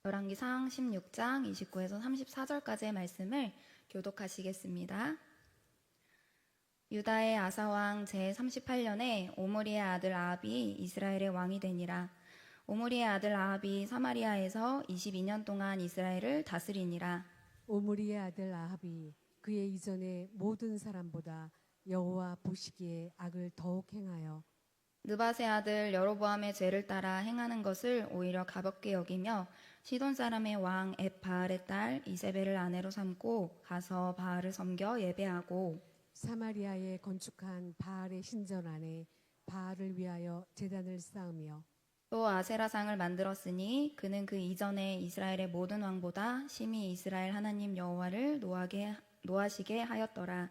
열왕기상 16장 29에서 34절까지의 말씀을 교독하시겠습니다. 유다의 아사왕 제38년에 오므리의 아들 아합이 이스라엘의 왕이 되니라. 오므리의 아들 아합이 사마리아에서 22년 동안 이스라엘을 다스리니라. 오므리의 아들 아합이 그의 이전의 모든 사람보다 여호와 보시기에 악을 더욱 행하여 느밧의 아들 여로보암의 죄를 따라 행하는 것을 오히려 가볍게 여기며 시돈 사람의 왕 엣바알의 딸 이세벨을 아내로 삼고 가서 바알을 섬겨 예배하고 사마리아에 건축한 바알의 신전 안에 바알을 위하여 제단을 쌓으며 또 아세라상을 만들었으니 그는 그 이전에 이스라엘의 모든 왕보다 심히 이스라엘 하나님 여호와를 노하시게 하였더라.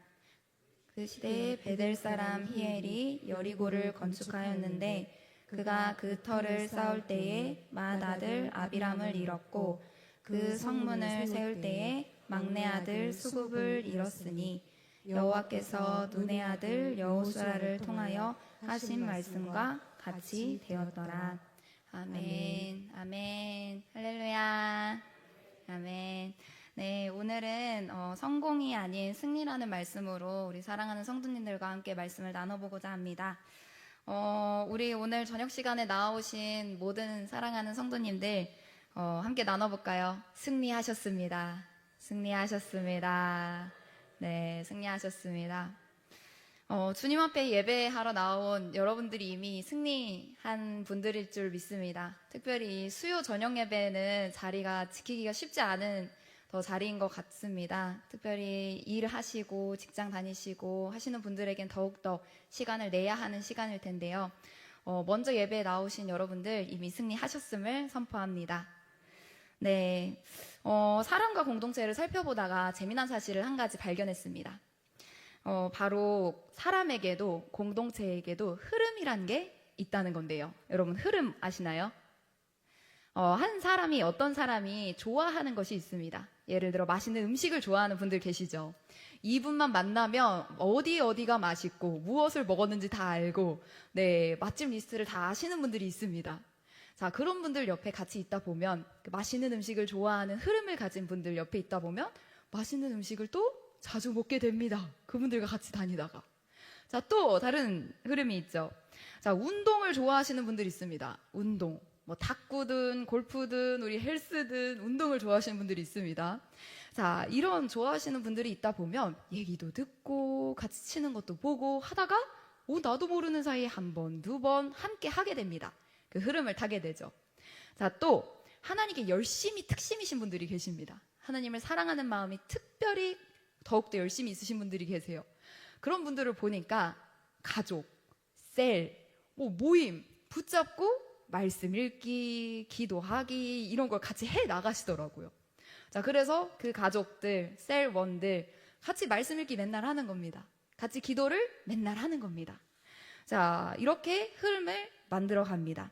그 시대에 베델 사람 히엘이 여리고를 건축하였는데 그가 그 터를 쌓을 때에 맏 아들 아비람을 잃었고 그 성문을 세울 때에 막내 아들 수굽을 잃었으니 여호와께서 눈의 아들 여호수아를 통하여 하신 말씀과 같이 되었더라. 아멘. 아멘. 할렐루야. 아멘. 네, 오늘은 성공이 아닌 승리라는 말씀으로 우리 사랑하는 성도님들과 함께 말씀을 나눠보고자 합니다. 우리 오늘 저녁 시간에 나오신 모든 사랑하는 성도님들 함께 나눠볼까요? 승리하셨습니다. 승리하셨습니다. 네, 승리하셨습니다. 주님 앞에 예배하러 나온 여러분들이 이미 승리한 분들일 줄 믿습니다. 특별히 수요 저녁 예배는 자리가 지키기가 쉽지 않은 자리인 것 같습니다. 특별히 일하시고 직장 다니시고 하시는 분들에겐 더욱더 시간을 내야 하는 시간일 텐데요. 먼저 예배에 나오신 여러분들 이미 승리하셨음을 선포합니다. 네, 사람과 공동체를 살펴보다가 재미난 사실을 한 가지 발견했습니다. 바로 사람에게도 공동체에게도 흐름이란 게 있다는 건데요. 여러분 흐름 아시나요? 한 사람이 어떤 사람이 좋아하는 것이 있습니다. 예를 들어 맛있는 음식을 좋아하는 분들 계시죠. 이분만 만나면 어디가 맛있고 무엇을 먹었는지 다 알고 네, 맛집 리스트를 다 아시는 분들이 있습니다. 자, 그런 분들 옆에 같이 있다 보면 그 맛있는 음식을 좋아하는 흐름을 가진 분들 옆에 있다 보면 맛있는 음식을 또 자주 먹게 됩니다. 그분들과 같이 다니다가. 자, 또 다른 흐름이 있죠. 자, 운동을 좋아하시는 분들이 있습니다. 운동. 뭐 탁구든 골프든 우리 헬스든 운동을 좋아하시는 분들이 있습니다. 자, 이런 좋아하시는 분들이 있다 보면 얘기도 듣고 같이 치는 것도 보고 하다가 나도 모르는 사이에 한 번, 두 번 함께 하게 됩니다. 그 흐름을 타게 되죠. 자, 또 하나님께 열심히 특심이신 분들이 계십니다. 하나님을 사랑하는 마음이 특별히 더욱더 열심히 있으신 분들이 계세요. 그런 분들을 보니까 가족, 셀, 모임 붙잡고 말씀 읽기, 기도하기 이런 걸 같이 해 나가시더라고요. 자, 그래서 그 가족들, 셀원들 같이 말씀 읽기 맨날 하는 겁니다. 같이 기도를 맨날 하는 겁니다. 자, 이렇게 흐름을 만들어 갑니다.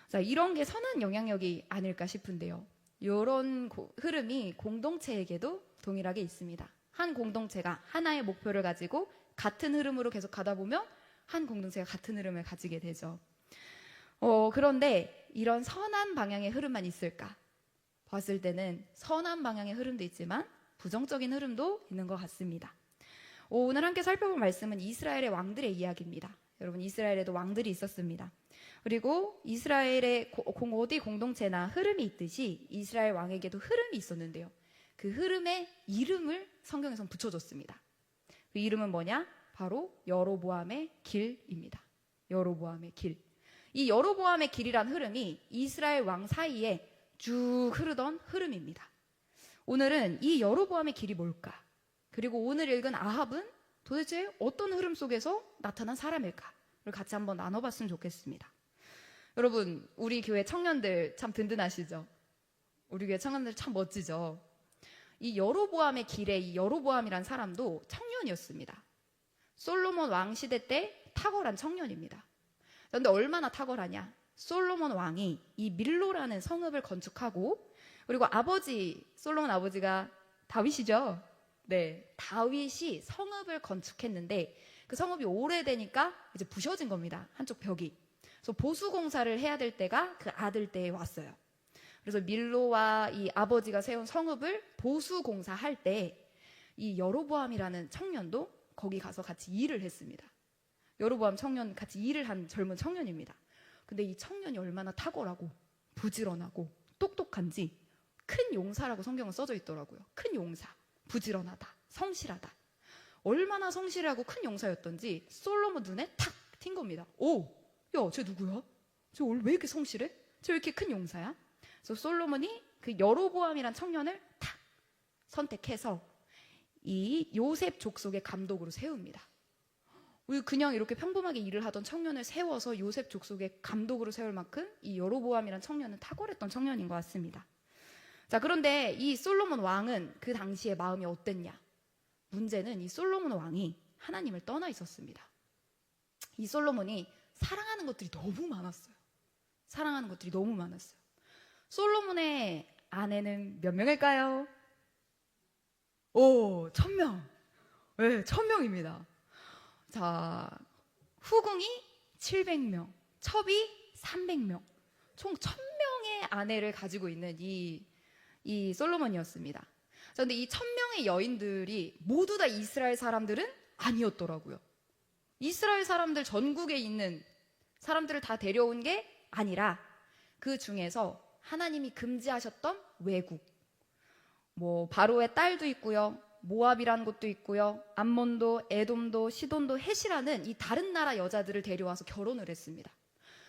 자, 이런 게 선한 영향력이 아닐까 싶은데요. 이런 흐름이 공동체에게도 동일하게 있습니다. 한 공동체가 하나의 목표를 가지고 같은 흐름으로 계속 가다 보면 한 공동체가 같은 흐름을 가지게 되죠. 그런데 이런 선한 방향의 흐름만 있을까? 봤을 때는 선한 방향의 흐름도 있지만 부정적인 흐름도 있는 것 같습니다. 오늘 함께 살펴볼 말씀은 이스라엘의 왕들의 이야기입니다. 여러분, 이스라엘에도 왕들이 있었습니다. 그리고 이스라엘의 어디 공동체나 흐름이 있듯이 이스라엘 왕에게도 흐름이 있었는데요. 그 흐름의 이름을 성경에선 붙여줬습니다. 그 이름은 뭐냐? 바로 여로보암의 길입니다. 여로보암의 길. 이 여로보암의 길이란 흐름이 이스라엘 왕 사이에 쭉 흐르던 흐름입니다. 오늘은 이 여로보암의 길이 뭘까? 그리고 오늘 읽은 아합은 도대체 어떤 흐름 속에서 나타난 사람일까를 같이 한번 나눠봤으면 좋겠습니다. 여러분, 우리 교회 청년들 참 든든하시죠? 우리 교회 청년들 참 멋지죠? 이 여로보암의 길에 이 여로보암이란 사람도 청년이었습니다. 솔로몬 왕 시대 때 탁월한 청년입니다. 그런데 얼마나 탁월하냐? 솔로몬 왕이 이 밀로라는 성읍을 건축하고 그리고 솔로몬 아버지가 다윗이죠. 네, 다윗이 성읍을 건축했는데 그 성읍이 오래되니까 이제 부셔진 겁니다. 한쪽 벽이. 그래서 보수 공사를 해야 될 때가 그 아들 때에 왔어요. 그래서 밀로와 이 아버지가 세운 성읍을 보수 공사할 때 이 여로보암이라는 청년도 거기 가서 같이 일을 했습니다. 여로보암 청년 같이 일을 한 젊은 청년입니다. 근데 이 청년이 얼마나 탁월하고 부지런하고 똑똑한지 큰 용사라고 성경은 써져 있더라고요. 큰 용사, 부지런하다, 성실하다. 얼마나 성실하고 큰 용사였던지 솔로몬 눈에 탁 튄 겁니다. 오, 야, 쟤 누구야? 쟤 왜 이렇게 성실해? 쟤 왜 이렇게 큰 용사야? 그래서 솔로몬이 그 여로보암이란 청년을 탁 선택해서 이 요셉 족속의 감독으로 세웁니다. 우리 그냥 이렇게 평범하게 일을 하던 청년을 세워서 요셉 족속의 감독으로 세울 만큼 이 여로보암이란 청년은 탁월했던 청년인 것 같습니다. 자, 그런데 이 솔로몬 왕은 그 당시에 마음이 어땠냐? 문제는 이 솔로몬 왕이 하나님을 떠나 있었습니다. 이 솔로몬이 사랑하는 것들이 너무 많았어요. 사랑하는 것들이 너무 많았어요. 솔로몬의 아내는 몇 명일까요? 오, 1000명. 네, 1000명입니다. 자, 후궁이 700명, 첩이 300명, 총 1000명의 아내를 가지고 있는 이 솔로몬이었습니다. 자, 근데 이 1000명의 여인들이 모두 다 이스라엘 사람들은 아니었더라고요. 이스라엘 사람들 전국에 있는 사람들을 다 데려온 게 아니라 그 중에서 하나님이 금지하셨던 외국, 뭐 바로의 딸도 있고요, 모압이라는 곳도 있고요, 암몬도, 에돔도, 시돈도, 헷이라는 이 다른 나라 여자들을 데려와서 결혼을 했습니다.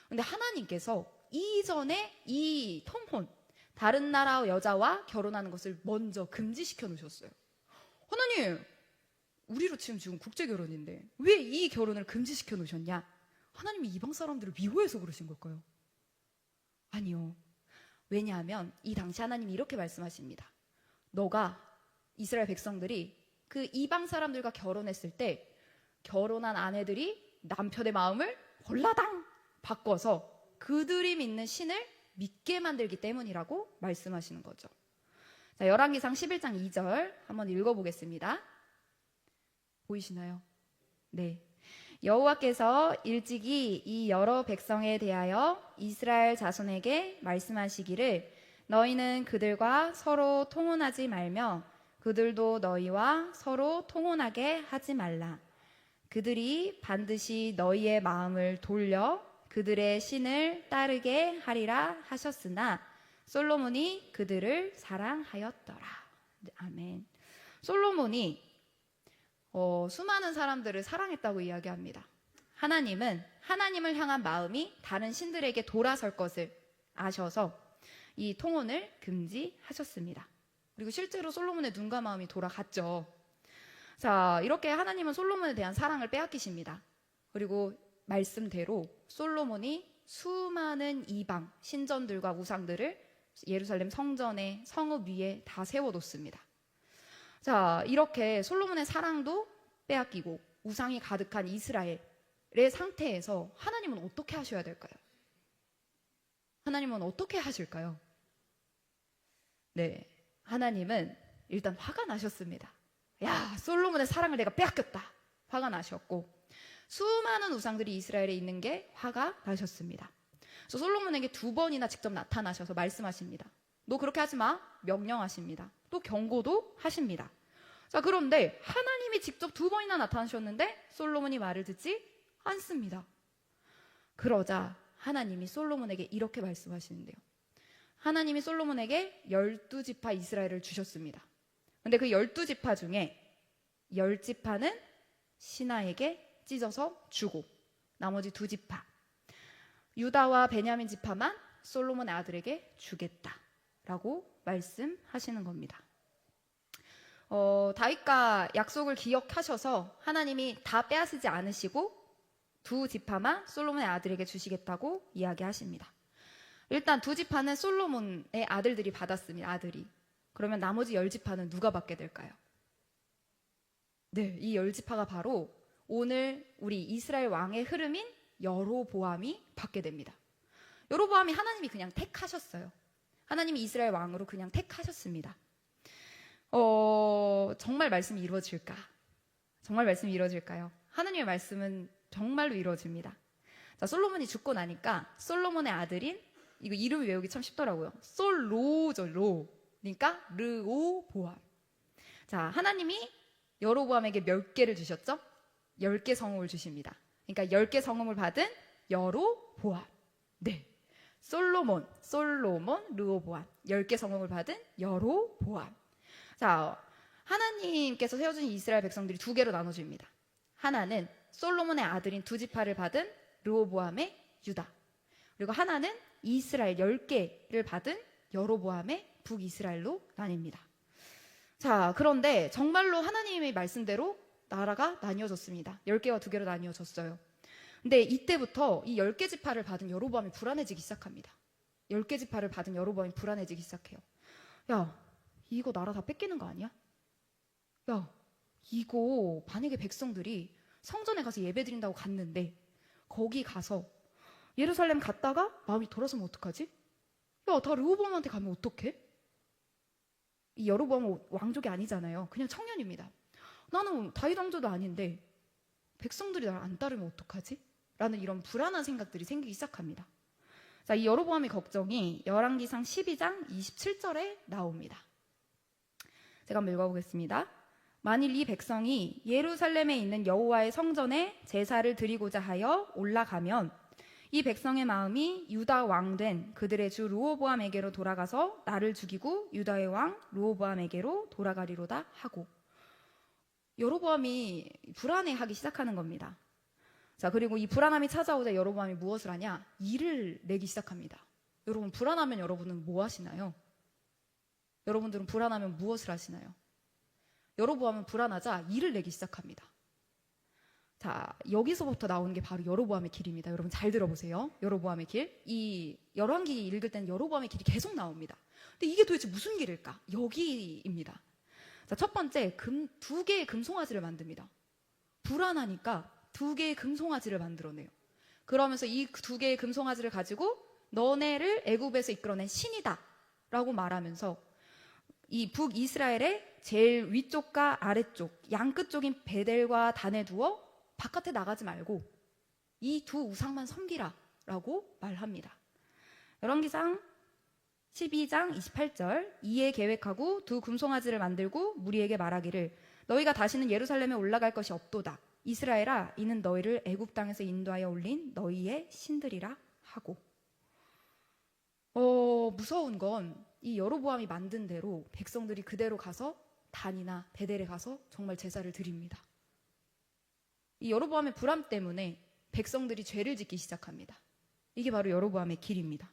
근데 하나님께서 이전에 이 통혼, 다른 나라 여자와 결혼하는 것을 먼저 금지시켜 놓으셨어요. 하나님, 우리로 치면 지금 국제 결혼인데 왜 이 결혼을 금지시켜 놓으셨냐? 하나님이 이방 사람들을 미워해서 그러신 걸까요? 아니요. 왜냐하면 이 당시 하나님이 이렇게 말씀하십니다. 너가 이스라엘 백성들이 그 이방 사람들과 결혼했을 때 결혼한 아내들이 남편의 마음을 홀라당 바꿔서 그들이 믿는 신을 믿게 만들기 때문이라고 말씀하시는 거죠. 자, 열왕기상 11장 2절 한번 읽어보겠습니다. 보이시나요? 네. 여호와께서 일찍이 이 여러 백성에 대하여 이스라엘 자손에게 말씀하시기를 너희는 그들과 서로 통혼하지 말며 그들도 너희와 서로 통혼하게 하지 말라. 그들이 반드시 너희의 마음을 돌려 그들의 신을 따르게 하리라 하셨으나 솔로몬이 그들을 사랑하였더라. 아멘. 솔로몬이 수많은 사람들을 사랑했다고 이야기합니다. 하나님은 하나님을 향한 마음이 다른 신들에게 돌아설 것을 아셔서 이 통혼을 금지하셨습니다. 그리고 실제로 솔로몬의 눈과 마음이 돌아갔죠. 자, 이렇게 하나님은 솔로몬에 대한 사랑을 빼앗기십니다. 그리고 말씀대로 솔로몬이 수많은 이방 신전들과 우상들을 예루살렘 성전의 성읍 위에 다 세워놓습니다. 자, 이렇게 솔로몬의 사랑도 빼앗기고 우상이 가득한 이스라엘의 상태에서 하나님은 어떻게 하셔야 될까요? 하나님은 어떻게 하실까요? 네, 하나님은 일단 화가 나셨습니다. 야, 솔로몬의 사랑을 내가 빼앗겼다. 화가 나셨고 수많은 우상들이 이스라엘에 있는 게 화가 나셨습니다. 그래서 솔로몬에게 2번이나 직접 나타나셔서 말씀하십니다. 너 그렇게 하지 마. 명령하십니다. 또 경고도 하십니다. 자, 그런데 하나님이 직접 2번이나 나타나셨는데 솔로몬이 말을 듣지 않습니다. 그러자 하나님이 솔로몬에게 이렇게 말씀하시는데요. 하나님이 솔로몬에게 12지파 이스라엘을 주셨습니다. 근데 그 12지파 중에 10지파는 신하에게 찢어서 주고 나머지 2지파 유다와 베냐민 지파만 솔로몬의 아들에게 주겠다라고 말씀하시는 겁니다. 다윗과 약속을 기억하셔서 하나님이 다 빼앗지 않으시고 2지파만 솔로몬의 아들에게 주시겠다고 이야기하십니다. 일단 2지파는 솔로몬의 아들들이 받았습니다. 아들이. 그러면 나머지 10지파는 누가 받게 될까요? 네, 이 10지파가 바로 오늘 우리 이스라엘 왕의 흐름인 여로보암이 받게 됩니다. 여로보암이 하나님이 그냥 택하셨어요. 하나님이 이스라엘 왕으로 그냥 택하셨습니다. 정말 말씀이 이루어질까? 정말 말씀이 이루어질까요? 하나님의 말씀은 정말로 이루어집니다. 자, 솔로몬이 죽고 나니까 솔로몬의 아들인 이거 이름 외우기 참 쉽더라고요. 솔로죠, 로. 그러니까 르오보암. 자, 하나님이 여로보암에게 몇 개를 주셨죠? 10개 성읍을 주십니다. 그러니까 10개 성읍을 받은 여로보암. 네. 솔로몬, 르호보암. 10개 성읍을 받은 여로보암. 자, 하나님께서 세워주신 이스라엘 백성들이 두 개로 나눠집니다. 하나는 솔로몬의 아들인 두 지파를 받은 르호보암의 유다. 그리고 하나는 이스라엘 10개를 받은 여로보암의 북이스라엘로 나뉩니다. 자, 그런데 정말로 하나님의 말씀대로 나라가 나뉘어졌습니다. 10개와 2개로 나뉘어졌어요. 근데 이때부터 이 10개 지파를 받은 여로보암이 불안해지기 시작합니다. 10개 지파를 받은 여로보암이 불안해지기 시작해요. 야, 이거 나라 다 뺏기는 거 아니야? 야, 이거 만약에 백성들이 성전에 가서 예배드린다고 갔는데 거기 가서 예루살렘 갔다가 마음이 돌아서면 어떡하지? 야, 다 르호보암한테 가면 어떡해? 이 여로보암은 왕족이 아니잖아요. 그냥 청년입니다. 나는 다윗 왕조도 아닌데 백성들이 나를 안 따르면 어떡하지? 라는 이런 불안한 생각들이 생기기 시작합니다. 자, 이 여로보암의 걱정이 열왕기상 12장 27절에 나옵니다. 제가 한번 읽어보겠습니다. 만일 이 백성이 예루살렘에 있는 여호와의 성전에 제사를 드리고자 하여 올라가면 이 백성의 마음이 유다 왕된 그들의 주 르호보암에게로 돌아가서 나를 죽이고 유다의 왕 르호보암에게로 돌아가리로다 하고, 여로보암이 불안해하기 시작하는 겁니다. 자, 그리고 이 불안함이 찾아오자 여로보암이 무엇을 하냐? 일을 내기 시작합니다. 여러분, 불안하면 여러분은 뭐 하시나요? 여러분들은 불안하면 무엇을 하시나요? 여로보암은 불안하자 일을 내기 시작합니다. 자, 여기서부터 나오는 게 바로 여로보암의 길입니다. 여러분 잘 들어보세요. 여로보암의 길. 이 열왕기 읽을 때는 여로보암의 길이 계속 나옵니다. 근데 이게 도대체 무슨 길일까? 여기입니다. 자, 첫 번째, 2개의 금송아지를 만듭니다. 불안하니까 2개의 금송아지를 만들어내요. 그러면서 이 2개의 금송아지를 가지고 너네를 애굽에서 이끌어낸 신이다 라고 말하면서 이 북이스라엘의 제일 위쪽과 아래쪽, 양끝 쪽인 베델과 단에 두어 바깥에 나가지 말고 이 두 우상만 섬기라 라고 말합니다. 열왕기상 12장 28절, 이에 계획하고 2 금송아지를 만들고 무리에게 말하기를 너희가 다시는 예루살렘에 올라갈 것이 없도다. 이스라엘아, 이는 너희를 애굽 땅에서 인도하여 올린 너희의 신들이라 하고. 무서운 건 이 여로보암이 만든 대로 백성들이 그대로 가서 단이나 베델에 가서 정말 제사를 드립니다. 이 여로보암의 불안 때문에 백성들이 죄를 짓기 시작합니다. 이게 바로 여로보암의 길입니다.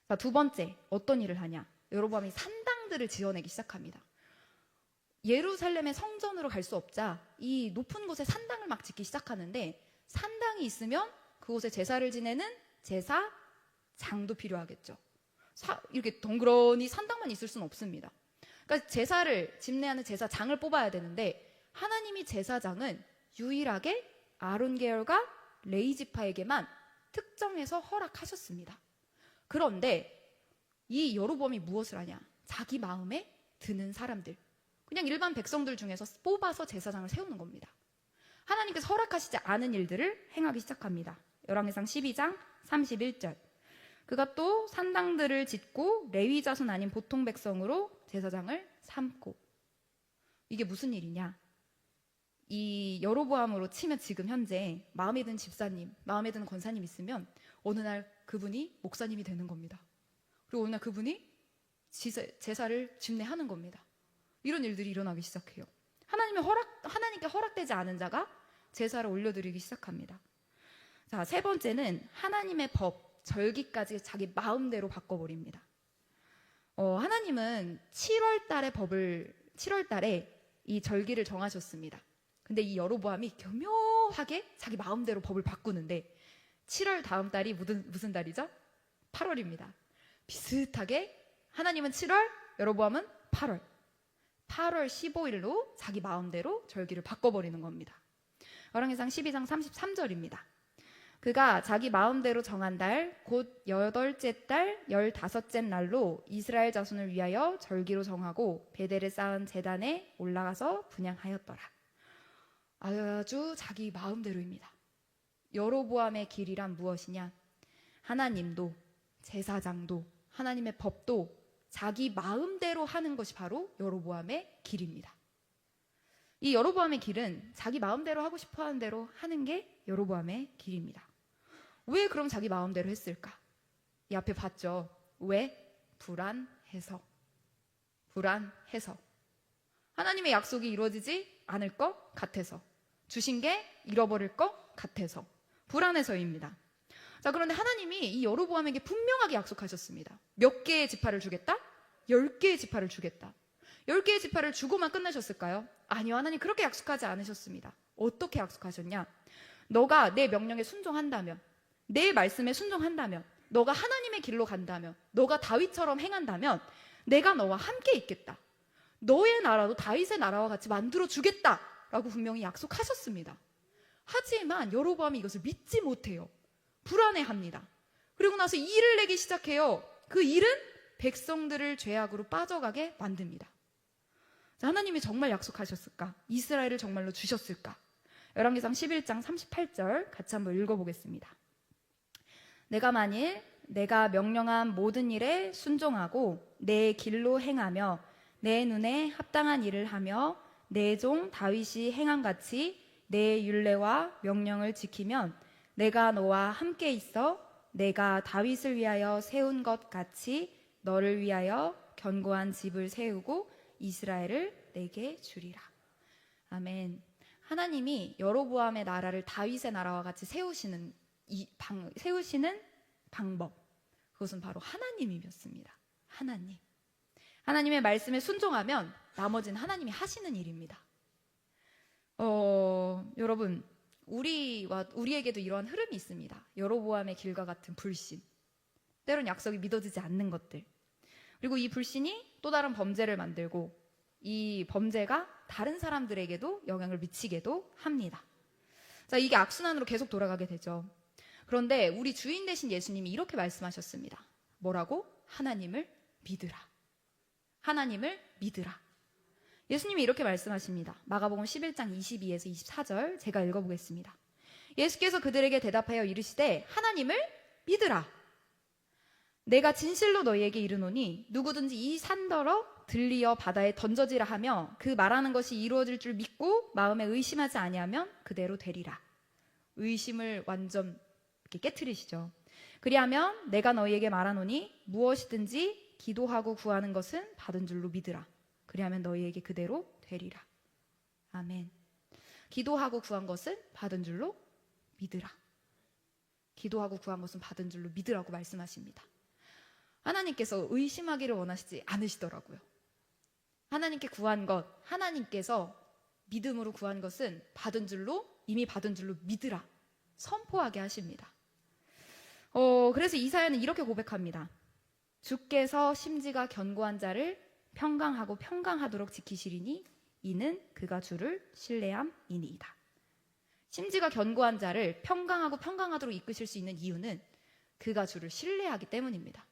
자, 두 번째, 어떤 일을 하냐? 여로보암이 산당들을 지어내기 시작합니다. 예루살렘의 성전으로 갈 수 없자 이 높은 곳에 산당을 막 짓기 시작하는데, 산당이 있으면 그곳에 제사를 지내는 제사장도 필요하겠죠. 이렇게 덩그러니 산당만 있을 수는 없습니다. 그러니까 제사를 집례하는 제사장을 뽑아야 되는데, 하나님이 제사장은 유일하게 아론 계열과 레위 지파에게만 특정해서 허락하셨습니다. 그런데 이 여로보암이 무엇을 하냐? 자기 마음에 드는 사람들, 그냥 일반 백성들 중에서 뽑아서 제사장을 세우는 겁니다. 하나님께서 허락하시지 않은 일들을 행하기 시작합니다. 열왕기상 12장 31절, 그가 또 산당들을 짓고 레위 자손 아닌 보통 백성으로 제사장을 삼고. 이게 무슨 일이냐? 이 여로보암으로 치면 지금 현재 마음에 드는 집사님, 마음에 드는 권사님 있으면 어느 날 그분이 목사님이 되는 겁니다. 그리고 어느 날 그분이 제사를 집례하는 겁니다. 이런 일들이 일어나기 시작해요. 하나님께 허락되지 않은 자가 제사를 올려드리기 시작합니다. 자, 세 번째는 하나님의 법, 절기까지 자기 마음대로 바꿔버립니다. 하나님은 7월 달에 이 절기를 정하셨습니다. 근데 이 여로보암이 교묘하게 자기 마음대로 법을 바꾸는데, 7월 다음 달이 무슨 달이죠? 8월입니다. 비슷하게 하나님은 7월, 여로보암은 8월 15일로 자기 마음대로 절기를 바꿔버리는 겁니다. 열왕기상 12장 33절입니다. 그가 자기 마음대로 정한 달, 곧 8째 달 15째 날로 이스라엘 자손을 위하여 절기로 정하고 베델에 쌓은 제단에 올라가서 분향하였더라. 아주 자기 마음대로입니다. 여로보암의 길이란 무엇이냐? 하나님도 제사장도 하나님의 법도 자기 마음대로 하는 것이 바로 여로보암의 길입니다. 이 여로보암의 길은 자기 마음대로 하고 싶어 하는 대로 하는 게 여로보암의 길입니다. 왜 그럼 자기 마음대로 했을까? 이 앞에 봤죠. 왜? 불안해서. 하나님의 약속이 이루어지지 않을 것 같아서. 주신 게 잃어버릴 것 같아서. 불안해서입니다. 자, 그런데 하나님이 이 여로보암에게 분명하게 약속하셨습니다. 몇 개의 지파를 주겠다? 10개의 지파를 주겠다. 10개의 지파를 주고만 끝내셨을까요? 아니요, 하나님 그렇게 약속하지 않으셨습니다. 어떻게 약속하셨냐? 너가 내 명령에 순종한다면, 내 말씀에 순종한다면, 너가 하나님의 길로 간다면, 너가 다윗처럼 행한다면 내가 너와 함께 있겠다. 너의 나라도 다윗의 나라와 같이 만들어 주겠다라고 분명히 약속하셨습니다. 하지만 여로보암이 이것을 믿지 못해요. 불안해합니다. 그리고 나서 일을 내기 시작해요. 그 일은 백성들을 죄악으로 빠져가게 만듭니다. 자, 하나님이 정말 약속하셨을까? 이스라엘을 정말로 주셨을까? 열왕기상 11장 38절 같이 한번 읽어보겠습니다. 내가 만일 내가 명령한 모든 일에 순종하고 내 길로 행하며 내 눈에 합당한 일을 하며 내 종 다윗이 행한 같이 내 율례와 명령을 지키면 내가 너와 함께 있어 내가 다윗을 위하여 세운 것 같이 너를 위하여 견고한 집을 세우고 이스라엘을 내게 주리라. 아멘. 하나님이 여로보암의 나라를 다윗의 나라와 같이 세우시는 방법, 그것은 바로 하나님이었습니다. 하나님의 말씀에 순종하면 나머지는 하나님이 하시는 일입니다. 여러분, 우리에게도 이러한 흐름이 있습니다. 여로보암의 길과 같은 불신, 때론 약속이 믿어지지 않는 것들, 그리고 이 불신이 또 다른 범죄를 만들고 이 범죄가 다른 사람들에게도 영향을 미치게도 합니다. 자, 이게 악순환으로 계속 돌아가게 되죠. 그런데 우리 주인 되신 예수님이 이렇게 말씀하셨습니다. 뭐라고? 하나님을 믿으라. 예수님이 이렇게 말씀하십니다. 마가복음 11장 22에서 24절 제가 읽어보겠습니다. 예수께서 그들에게 대답하여 이르시되 하나님을 믿으라. 내가 진실로 너희에게 이르노니 누구든지 이 산더러 들리어 바다에 던져지라 하며 그 말하는 것이 이루어질 줄 믿고 마음에 의심하지 아니하면 그대로 되리라. 의심을 완전 이렇게 깨트리시죠. 그리하면 내가 너희에게 말하노니 무엇이든지 기도하고 구하는 것은 받은 줄로 믿으라. 그리하면 너희에게 그대로 되리라. 아멘. 기도하고 구한 것은 받은 줄로 믿으라. 기도하고 구한 것은 받은 줄로 믿으라고 말씀하십니다. 하나님께서 의심하기를 원하시지 않으시더라고요. 하나님께 구한 것, 하나님께서 믿음으로 구한 것은 이미 받은 줄로 믿으라. 선포하게 하십니다. 그래서 이사야는 이렇게 고백합니다. 주께서 심지가 견고한 자를 평강하고 평강하도록 지키시리니 이는 그가 주를 신뢰함이니이다. 심지가 견고한 자를 평강하고 평강하도록 이끄실 수 있는 이유는 그가 주를 신뢰하기 때문입니다.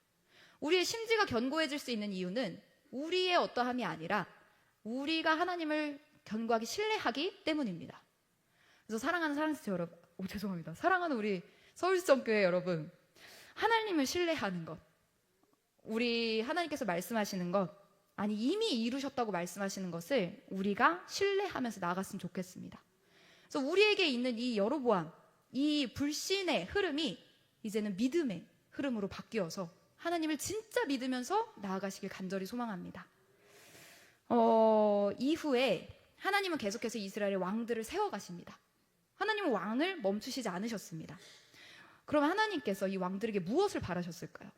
우리의 심지가 견고해질 수 있는 이유는 우리의 어떠함이 아니라 우리가 하나님을 견고하게 신뢰하기 때문입니다. 그래서 사랑하는 사랑스체 여러분, 죄송합니다. 사랑하는 우리 서울시청교회 여러분, 하나님을 신뢰하는 것, 우리 하나님께서 말씀하시는 것, 아니 이미 이루셨다고 말씀하시는 것을 우리가 신뢰하면서 나아갔으면 좋겠습니다. 그래서 우리에게 있는 이 여로보암, 이 불신의 흐름이 이제는 믿음의 흐름으로 바뀌어서 하나님을 진짜 믿으면서 나아가시길 간절히 소망합니다. 이후에 하나님은 계속해서 이스라엘의 왕들을 세워가십니다. 하나님은 왕을 멈추시지 않으셨습니다. 그럼 하나님께서 이 왕들에게 무엇을 바라셨을까요?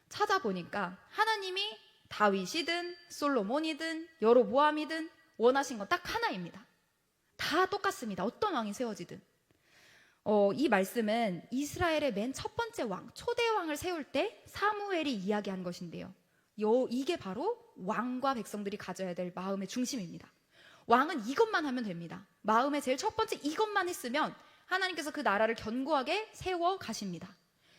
찾아보니까 하나님이 다윗이든 솔로몬이든 여로보암이든 원하신 건 딱 하나입니다. 다 똑같습니다. 어떤 왕이 세워지든. 이 말씀은 이스라엘의 맨 첫 번째 왕, 초대 왕을 세울 때 사무엘이 이야기한 것인데요. 이게 바로 왕과 백성들이 가져야 될 마음의 중심입니다. 왕은 이것만 하면 됩니다. 마음의 제일 첫 번째 이것만 했으면 하나님께서 그 나라를 견고하게 세워 가십니다.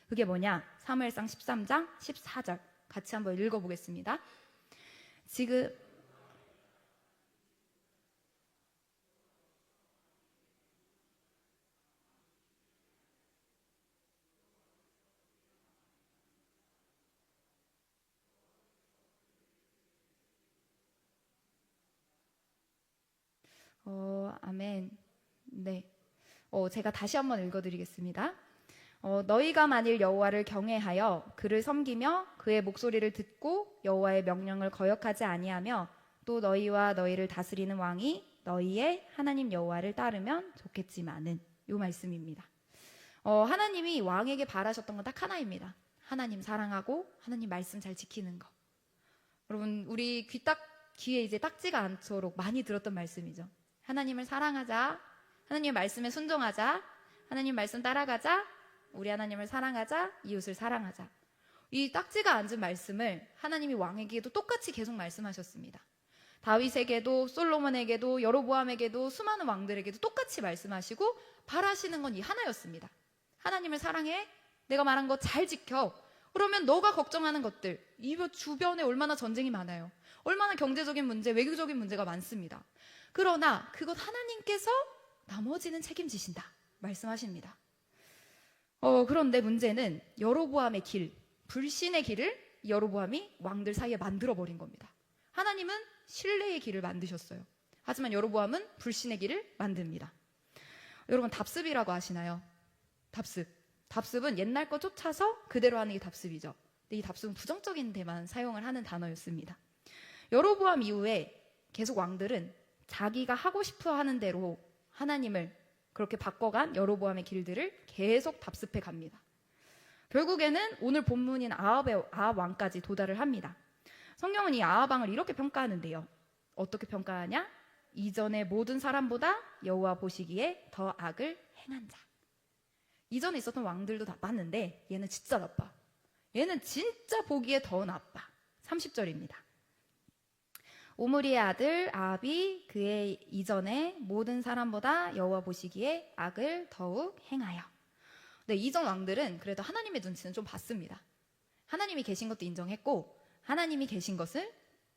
그게 뭐냐? 사무엘상 13장 14절 같이 한번 읽어보겠습니다. 지금 아멘. 네. 제가 다시 한번 읽어드리겠습니다. 너희가 만일 여호와를 경외하여 그를 섬기며 그의 목소리를 듣고 여호와의 명령을 거역하지 아니하며 또 너희와 너희를 다스리는 왕이 너희의 하나님 여호와를 따르면 좋겠지만은, 요 말씀입니다. 하나님이 왕에게 바라셨던 건 딱 하나입니다. 하나님 사랑하고 하나님 말씀 잘 지키는 거. 여러분, 우리 귀에 이제 딱지가 않도록 많이 들었던 말씀이죠. 하나님을 사랑하자, 하나님의 말씀에 순종하자, 하나님 말씀 따라가자, 우리 하나님을 사랑하자, 이웃을 사랑하자. 이 딱지가 앉은 말씀을 하나님이 왕에게도 똑같이 계속 말씀하셨습니다. 다윗에게도, 솔로몬에게도, 여로보암에게도, 수많은 왕들에게도 똑같이 말씀하시고 바라시는 건 이 하나였습니다. 하나님을 사랑해, 내가 말한 거 잘 지켜. 그러면 너가 걱정하는 것들, 이 주변에 얼마나 전쟁이 많아요. 얼마나 경제적인 문제, 외교적인 문제가 많습니다. 그러나 그것 하나님께서 나머지는 책임지신다 말씀하십니다. 그런데 문제는 여로보암의 길, 불신의 길을 여로보암이 왕들 사이에 만들어버린 겁니다. 하나님은 신뢰의 길을 만드셨어요. 하지만 여로보암은 불신의 길을 만듭니다. 여러분, 답습이라고 아시나요? 답습은 옛날 거 쫓아서 그대로 하는 게 답습이죠. 근데 이 답습은 부정적인 데만 사용을 하는 단어였습니다. 여로보암 이후에 계속 왕들은 자기가 하고 싶어 하는 대로 하나님을 그렇게 바꿔간 여로보암의 길들을 계속 답습해 갑니다. 결국에는 오늘 본문인 아합 왕까지 도달을 합니다. 성경은 이 아합 왕을 이렇게 평가하는데요. 어떻게 평가하냐? 이전의 모든 사람보다 여호와 보시기에 더 악을 행한 자. 이전에 있었던 왕들도 나빴는데 얘는 진짜 나빠. 얘는 진짜 보기에 더 나빠. 30절입니다. 오므리의 아들 아합이 그의 이전에 모든 사람보다 여호와 보시기에 악을 더욱 행하여. 네, 이전 왕들은 그래도 하나님의 눈치는 좀 봤습니다. 하나님이 계신 것도 인정했고 하나님이 계신 것을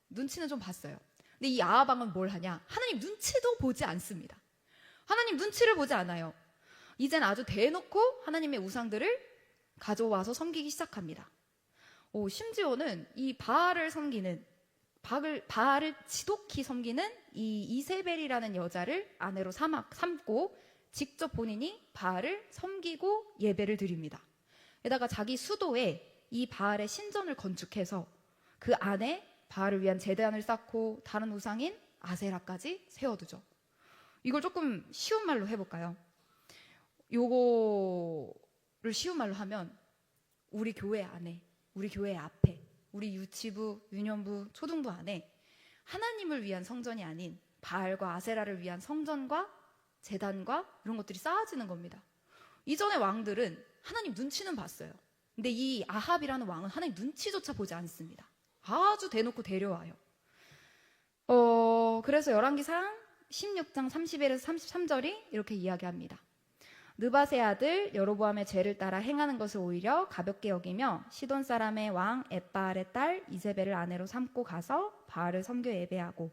눈치는 좀 봤어요. 근데 이 아합 왕은 뭘 하냐? 하나님 눈치도 보지 않습니다. 하나님 눈치를 보지 않아요. 이젠 아주 대놓고 하나님의 우상들을 가져와서 섬기기 시작합니다. 심지어는 이 바알을 섬기는, 바알을 지독히 섬기는 이 이세벨이라는 여자를 아내로 삼고 직접 본인이 바알을 섬기고 예배를 드립니다. 게다가 자기 수도에 이 바알의 신전을 건축해서 그 안에 바알을 위한 제단을 쌓고 다른 우상인 아세라까지 세워두죠. 이걸 조금 쉬운 말로 해볼까요? 요거를 쉬운 말로 하면 우리 교회 안에, 우리 교회 앞에, 우리 유치부, 유년부, 초등부 안에 하나님을 위한 성전이 아닌 바알과 아세라를 위한 성전과 제단과 이런 것들이 쌓아지는 겁니다. 이전의 왕들은 하나님 눈치는 봤어요. 근데 이 아합이라는 왕은 하나님 눈치조차 보지 않습니다. 아주 대놓고 데려와요. 그래서 열왕기상 16장 31에서 33절이 이렇게 이야기합니다. 느밧의 아들 여로보암의 죄를 따라 행하는 것을 오히려 가볍게 여기며 시돈 사람의 왕 엣바알의 딸 이세벨을 아내로 삼고 가서 바알을 섬겨 예배하고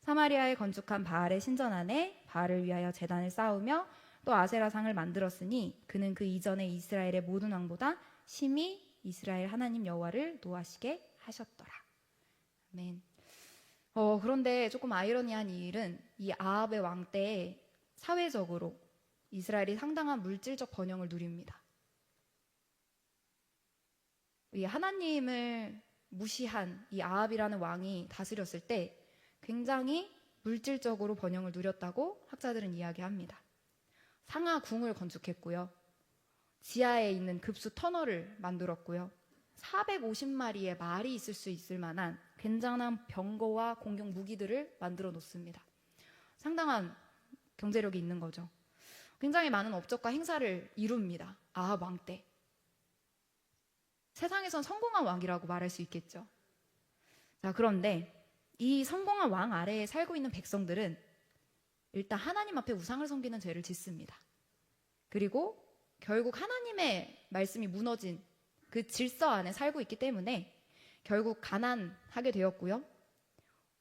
사마리아에 건축한 바알의 신전 안에 바알을 위하여 제단을 쌓으며 또 아세라상을 만들었으니 그는 그 이전에 이스라엘의 모든 왕보다 심히 이스라엘 하나님 여호와를 노하시게 하셨더라. 아멘. 그런데 조금 아이러니한 이 일은 이 아합의 왕 때에 사회적으로 이스라엘이 상당한 물질적 번영을 누립니다. 이 하나님을 무시한 이 아합이라는 왕이 다스렸을 때 굉장히 물질적으로 번영을 누렸다고 학자들은 이야기합니다. 상하궁을 건축했고요. 지하에 있는 급수 터널을 만들었고요. 450마리의 말이 있을 수 있을 만한 굉장한 병거와 공격 무기들을 만들어 놓습니다. 상당한 경제력이 있는 거죠. 굉장히 많은 업적과 행사를 이룹니다. 아합 왕 때. 세상에선 성공한 왕이라고 말할 수 있겠죠. 자, 그런데 이 성공한 왕 아래에 살고 있는 백성들은 일단 하나님 앞에 우상을 섬기는 죄를 짓습니다. 그리고 결국 하나님의 말씀이 무너진 그 질서 안에 살고 있기 때문에 결국 가난하게 되었고요.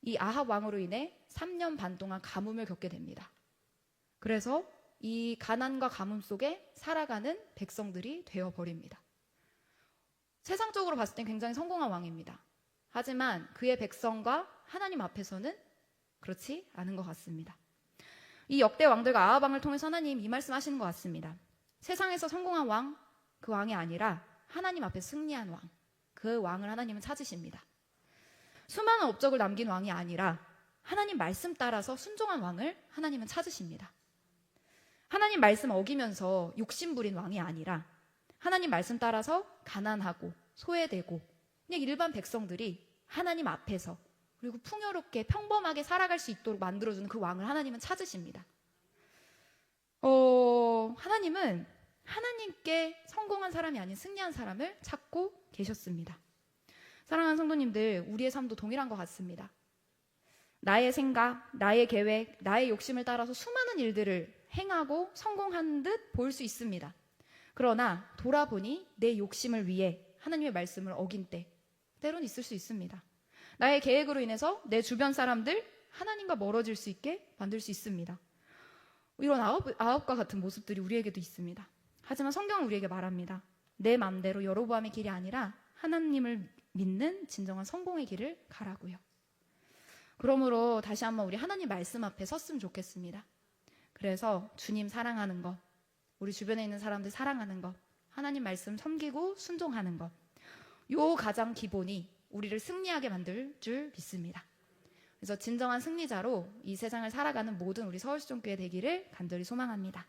이 아합 왕으로 인해 3년 반 동안 가뭄을 겪게 됩니다. 그래서 이 가난과 가뭄 속에 살아가는 백성들이 되어버립니다. 세상적으로 봤을 땐 굉장히 성공한 왕입니다. 하지만 그의 백성과 하나님 앞에서는 그렇지 않은 것 같습니다. 이 역대 왕들과 아합 왕을 통해서 하나님 이 말씀하시는 것 같습니다. 세상에서 성공한 왕, 그 왕이 아니라 하나님 앞에 승리한 왕, 그 왕을 하나님은 찾으십니다. 수많은 업적을 남긴 왕이 아니라 하나님 말씀 따라서 순종한 왕을 하나님은 찾으십니다. 하나님 말씀 어기면서 욕심 부린 왕이 아니라 하나님 말씀 따라서 가난하고 소외되고 그냥 일반 백성들이 하나님 앞에서 그리고 풍요롭게 평범하게 살아갈 수 있도록 만들어주는 그 왕을 하나님은 찾으십니다. 하나님은 하나님께 성공한 사람이 아닌 승리한 사람을 찾고 계셨습니다. 사랑하는 성도님들, 우리의 삶도 동일한 것 같습니다. 나의 생각, 나의 계획, 나의 욕심을 따라서 수많은 일들을 행하고 성공한 듯 보일 수 있습니다. 그러나 돌아보니 내 욕심을 위해 하나님의 말씀을 어긴 때 때론 있을 수 있습니다. 나의 계획으로 인해서 내 주변 사람들 하나님과 멀어질 수 있게 만들 수 있습니다. 이런 아합과 같은 모습들이 우리에게도 있습니다. 하지만 성경은 우리에게 말합니다. 내 마음대로 여로보암의 길이 아니라 하나님을 믿는 진정한 성공의 길을 가라고요. 그러므로 다시 한번 우리 하나님 말씀 앞에 섰으면 좋겠습니다. 그래서 주님 사랑하는 것, 우리 주변에 있는 사람들 사랑하는 것, 하나님 말씀 섬기고 순종하는 것, 요 가장 기본이 우리를 승리하게 만들 줄 믿습니다. 그래서 진정한 승리자로 이 세상을 살아가는 모든 우리 서울시종교회 되기를 간절히 소망합니다.